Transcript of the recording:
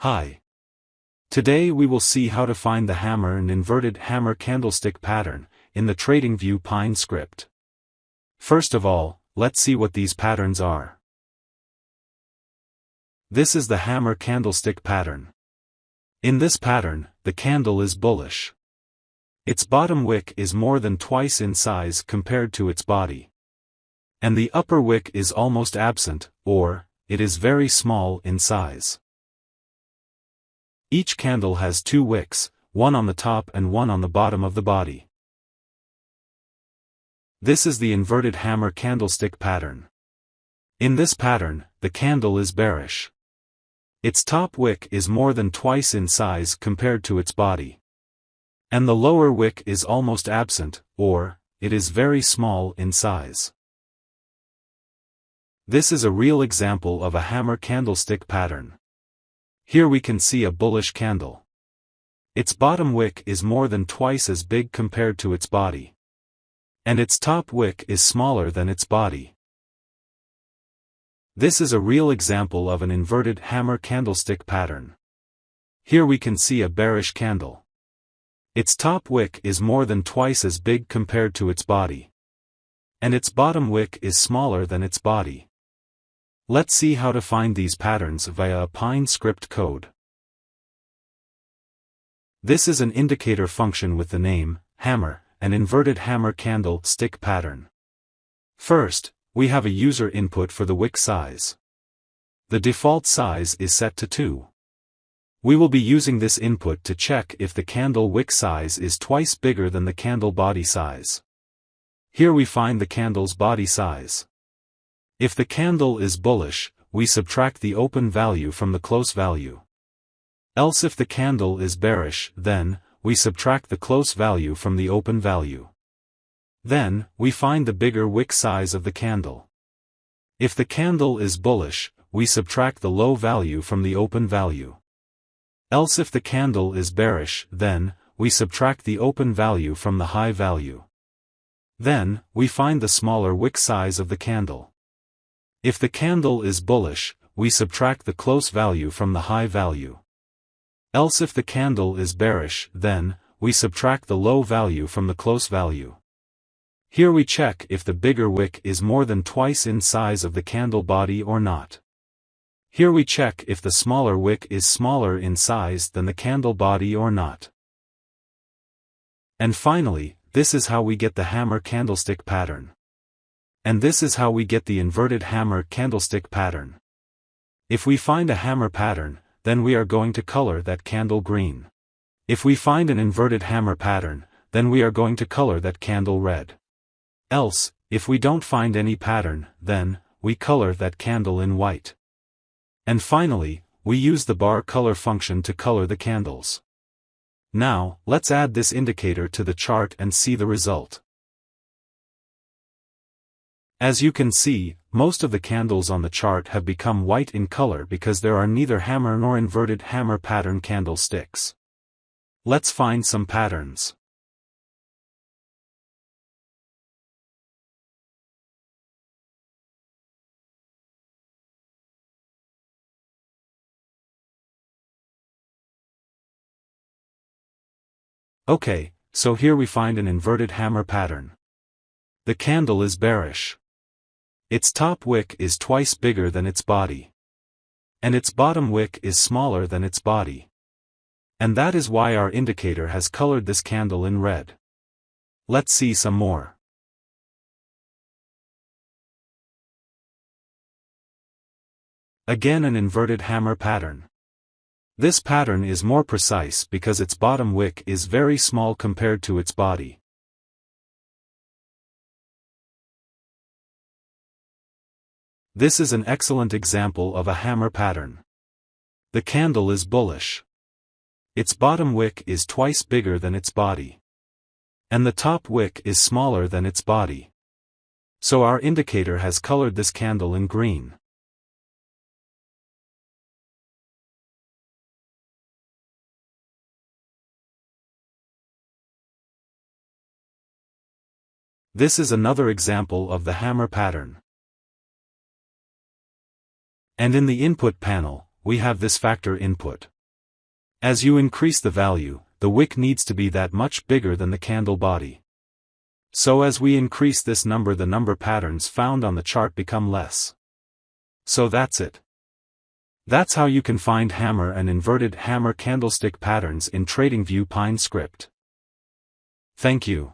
Hi. Today we will see how to find the hammer and inverted hammer candlestick pattern in the TradingView Pine script. First of all, let's see what these patterns are. This is the hammer candlestick pattern. In this pattern, the candle is bullish. Its bottom wick is more than twice in size compared to its body. And the upper wick is almost absent, or, it is very small in size. Each candle has two wicks, one on the top and one on the bottom of the body. This is the inverted hammer candlestick pattern. In this pattern, the candle is bearish. Its top wick is more than twice in size compared to its body. And the lower wick is almost absent, or, it is very small in size. This is a real example of a hammer candlestick pattern. Here we can see a bullish candle. Its bottom wick is more than twice as big compared to its body. And its top wick is smaller than its body. This is a real example of an inverted hammer candlestick pattern. Here we can see a bearish candle. Its top wick is more than twice as big compared to its body. And its bottom wick is smaller than its body. Let's see how to find these patterns via a Pine script code. This is an indicator function with the name, hammer, an inverted hammer candlestick pattern. First, we have a user input for the wick size. The default size is set to 2. We will be using this input to check if the candle wick size is twice bigger than the candle body size. Here we find the candle's body size. If the candle is bullish, we subtract the open value from the close value. Else if the candle is bearish, then, we subtract the close value from the open value. Then, we find the bigger wick size of the candle. If the candle is bullish, we subtract the low value from the open value. Else if the candle is bearish, then, we subtract the open value from the high value. Then, we find the smaller wick size of the candle. If the candle is bullish, we subtract the close value from the high value. Else if the candle is bearish, then, we subtract the low value from the close value. Here we check if the bigger wick is more than twice in size of the candle body or not. Here we check if the smaller wick is smaller in size than the candle body or not. And finally, this is how we get the hammer candlestick pattern. And this is how we get the inverted hammer candlestick pattern. If we find a hammer pattern, then we are going to color that candle green. If we find an inverted hammer pattern, then we are going to color that candle red. Else, if we don't find any pattern, then, we color that candle in white. And finally, we use the bar color function to color the candles. Now, let's add this indicator to the chart and see the result. As you can see, most of the candles on the chart have become white in color because there are neither hammer nor inverted hammer pattern candlesticks. Let's find some patterns. Okay, so here we find an inverted hammer pattern. The candle is bearish. Its top wick is twice bigger than its body. And its bottom wick is smaller than its body. And that is why our indicator has colored this candle in red. Let's see some more. Again an inverted hammer pattern. This pattern is more precise because its bottom wick is very small compared to its body. This is an excellent example of a hammer pattern. The candle is bullish. Its bottom wick is twice bigger than its body. And the top wick is smaller than its body. So our indicator has colored this candle in green. This is another example of the hammer pattern. And in the input panel, we have this factor input. As you increase the value, the wick needs to be that much bigger than the candle body. So as we increase this number, the number patterns found on the chart become less. So that's it. That's how you can find hammer and inverted hammer candlestick patterns in TradingView Pine Script. Thank you.